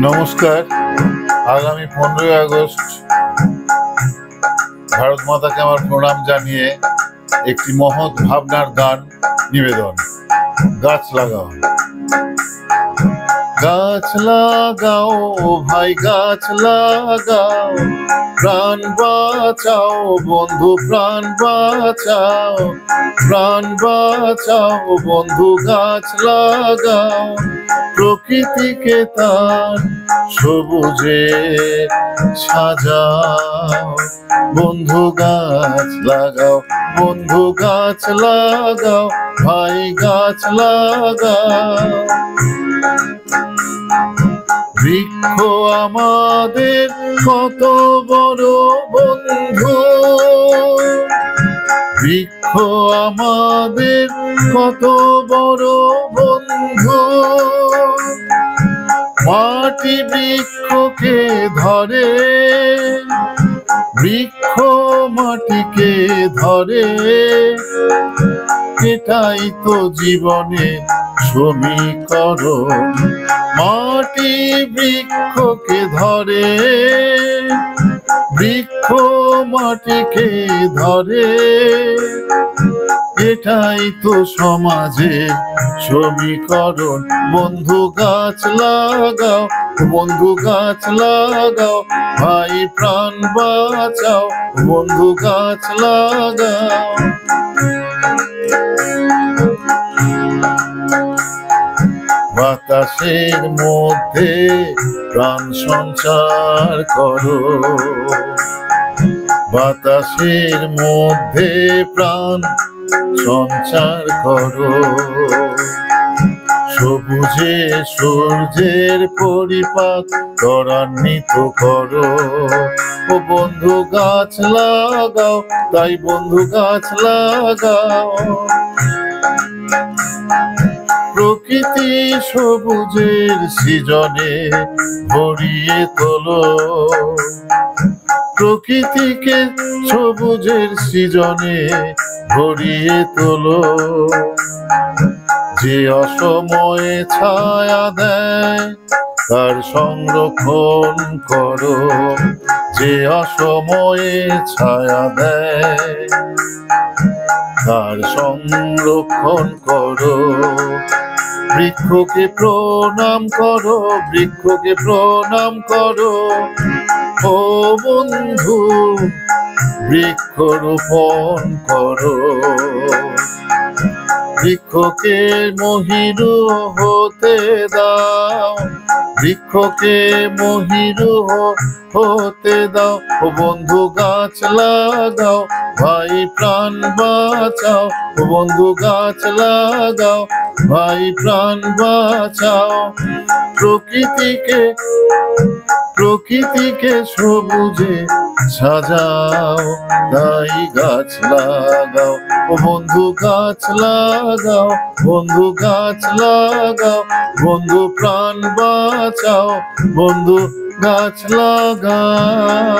নমস্কার। আগামী 15ই আগস্ট ভারত মাতাকে আমার প্রণাম জানিয়ে একটি মহৎ ভাবনার গান নিবেদন। গাছ লাগাও, গাছ লাগাও ভাই, গাছ লাগাও, প্রাণ বাঁচাও বন্ধু, প্রাণ বাঁচাও, প্রাণ বাঁচাও বন্ধু, গাছ লাগাও। প্রকৃতিকে তার সবুজে সাজাও বন্ধু, গাছ লাগাও, বন্ধু গাছ লাগাও, ভাই গাছ লাগাও। বৃক্ষ আমাদের কত বড় বন্ধু, বৃক্ষ আমাদের কত বড় বন্ধু। মাটি বৃক্ষকে ধরে, বৃক্ষ মাটিকে ধরে, এটাই তো জীবনে সমীকরণ। মাটি বৃক্ষকে ধরে, বৃক্ষ মাটিকে ধরে, এটাই তো সমাজের সমীকরণ। বন্ধু গাছ লাগাও, বন্ধু গাছ লাগাও, ভাই প্রাণ বাঁচাও, বন্ধু গাছ লাগাও। বাতাসের মধ্যে প্রাণ সঞ্চার করো, বাতাসের মধ্যে প্রাণ সঞ্চার করো। সবুজে সূর্যের পরিপাক ত্বরান্বিত করো। ও বন্ধু গাছ লাগাও, তাই বন্ধু গাছ লাগাও। প্রকৃতি সবুজের সৃজনে ভরিয়ে তোলো, প্রকৃতিকে সবুজের সৃজনে ভরিয়ে তোলো। যে অসময়ে ছায়া দেয় তার সংরক্ষণ করো, যে অসময়ে ছায়া দেয় তার সংরক্ষণ করো। বৃক্ষকে প্রণাম করো, বৃক্ষকে প্রণাম করো। ও বন্ধু বৃক্ষরোপণ করো, বৃক্ষকে মহিরু হতে দাও, বৃক্ষকে মহিরু হতে দাও। ও বন্ধু গাছ লাগাও, ভাই প্রাণ বাঁচাও, ও বন্ধু গাছ লাগাও, ভাই প্রাণ বাঁচাও। প্রকৃতিকে প্রকৃতিকে সবুজে সাজাও, তাই গাছ লাগাও, ও বন্ধু গাছ লাগাও, বন্ধু গাছ লাগাও, বন্ধু প্রাণ বাঁচাও, বন্ধু গাছ লাগাও।